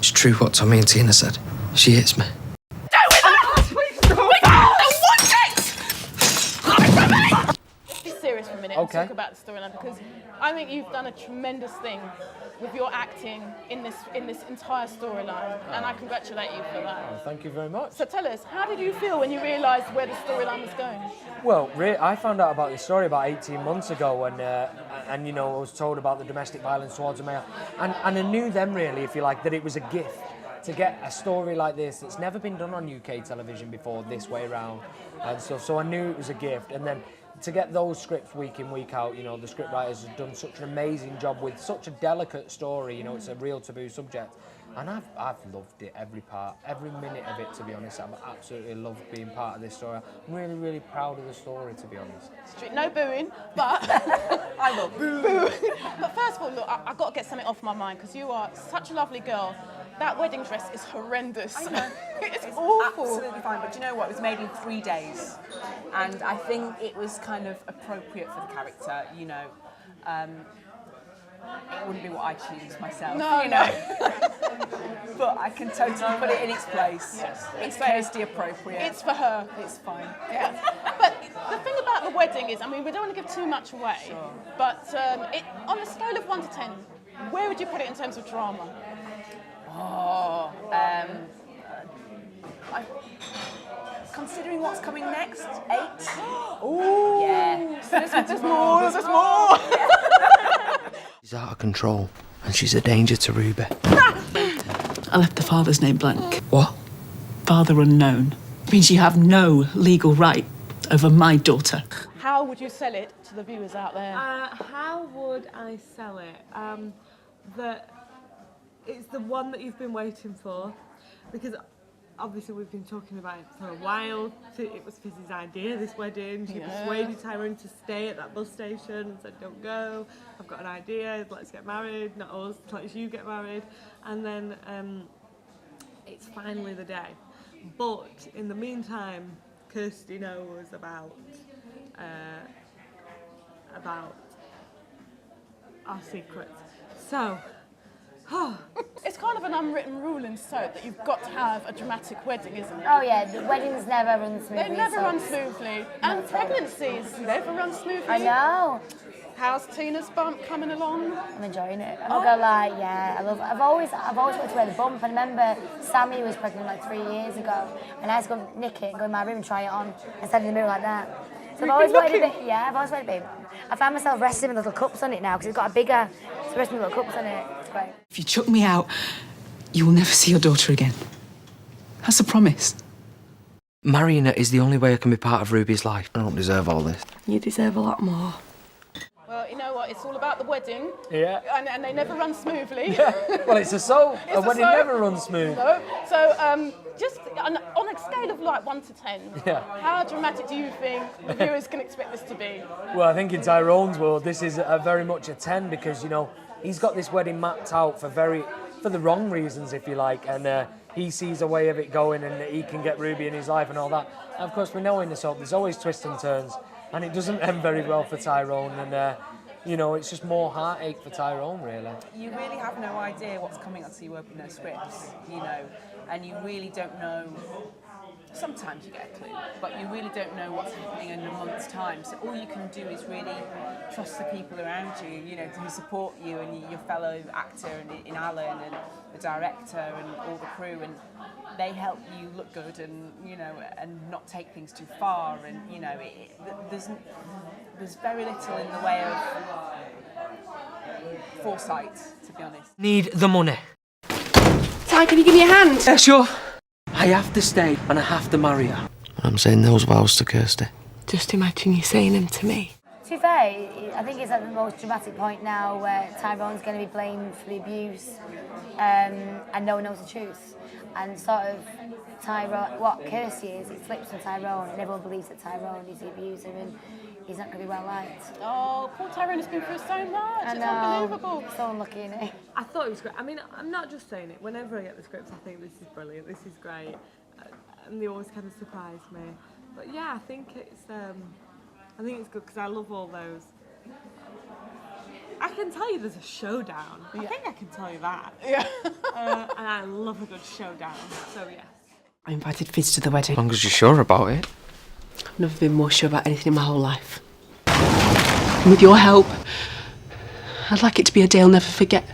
It's true what Tommy and Tina said. She hits me. Be serious for a minute and talk about the storyline, because I think you've done a tremendous thing with your acting in this entire storyline, and I congratulate you for that. Oh, thank you very much. So tell us, how did you feel when you realised where the storyline was going? Well, I found out about this story about 18 months ago, and you know, I was told about the domestic violence towards a male, and I knew then, really, if you like, that it was a gift to get a story like this that's never been done on UK television before, this way around and stuff. So I knew it was a gift, and then to get those scripts week in, week out, you know, the script writers have done such an amazing job with such a delicate story. You know, it's a real taboo subject, and I've loved it, every part, every minute of it, to be honest. I've absolutely loved being part of this story. I'm really, really proud of the story, to be honest. No booing, but I love booing. But first of all, look, I've got to get something off my mind, because you are such a lovely girl. That wedding dress is horrendous. I know. It's awful. Absolutely fine, but do you know what? It was made in 3 days, and I think it was kind of appropriate for the character. You know, it wouldn't be what I choose myself. No, you know. But I can totally put it in its place. Yes. It's Kirsty appropriate. It's for her. It's fine. Yeah. But the thing about the wedding is, I mean, we don't want to give too much away, Sure. but on a scale of 1 to 10, where would you put it in terms of drama? Oh, considering what's coming next, 8. Ooh. Yeah. There's more. There's more. She's out of control, and she's a danger to Ruby. I left the father's name blank. What? Father unknown. It means you have no legal right over my daughter. How would you sell it to the viewers out there? How would I sell it? That it's the one that you've been waiting for, because obviously we've been talking about it for a while. It was Fizz's idea, this wedding. She persuaded Tyrone to stay at that bus station and said, don't go, I've got an idea, let's get married, not us, let you get married. And then it's finally the day. But in the meantime, Kirsty knows about our secret. So, It's kind of an unwritten rule in soap that you've got to have a dramatic wedding, isn't it? Oh yeah, the weddings never run smoothly. They never so run smoothly. And pregnancies never run smoothly. I know. How's Tina's bump coming along? I'm enjoying it. I'm not gonna lie, yeah. I've always wanted to wear the bump. I remember Sammy was pregnant like 3 years ago, and I had to go nick it and go in my room and try it on and stand in the mirror like that. So I've always wanted a bit. Yeah, I've always wanted a bit. I found myself resting with little cups on it now because it's got a bigger. So resting with little cups on it. It's great. If you chuck me out, you will never see your daughter again. That's a promise. Marrying her is the only way I can be part of Ruby's life. I don't deserve all this. You deserve a lot more. Well, you know what? It's all about the wedding. Yeah. And they never run smoothly. Yeah. Well, it's a soap. It's a wedding soap. never runs smooth. No. So, just on a scale of like 1 to 10, how dramatic do you think the viewers can expect this to be? Well, I think in Tyrone's world, this is very much a 10 because, you know, he's got this wedding mapped out for the wrong reasons, if you like, and he sees a way of it going and he can get Ruby in his life and all that. And of course, we know in the soap there's always twists and turns, and it doesn't end very well for Tyrone, and you know, it's just more heartache for Tyrone, really. You really have no idea what's coming until you open those scripts, you know, and you really don't know. Sometimes you get a clue, but you really don't know what's happening in a month's time. So all you can do is really trust the people around you, you know, who support you and your fellow actor and in Alan and the director and all the crew, and they help you look good and, you know, and not take things too far. And, you know, there's very little in the way of foresight, to be honest. Need the money. Ty, can you give me a hand? Yeah, sure. I have to stay and I have to marry her. I'm saying those vows to Kirsty. Just imagine you saying them to me. To be fair, I think it's at the most dramatic point now where Tyrone's going to be blamed for the abuse and no one knows the truth. And sort of Tyrone, what Kirsty is, it flips on Tyrone and everyone believes that Tyrone is the abuser and he's not going to be well liked. Oh, poor Tyrone has been through so much. I It's know. unbelievable. So unlucky, isn't he? I thought it was great. I mean, I'm not just saying it. Whenever I get the scripts, I think this is brilliant, this is great. And they always kind of surprise me. But yeah, I think it's good because I love all those. I can tell you there's a showdown. I think I can tell you that. Yeah. And I love a good showdown, so yes. I invited Fizz to the wedding. As long as you're sure about it. I've never been more sure about anything in my whole life. And with your help, I'd like it to be a day I'll never forget.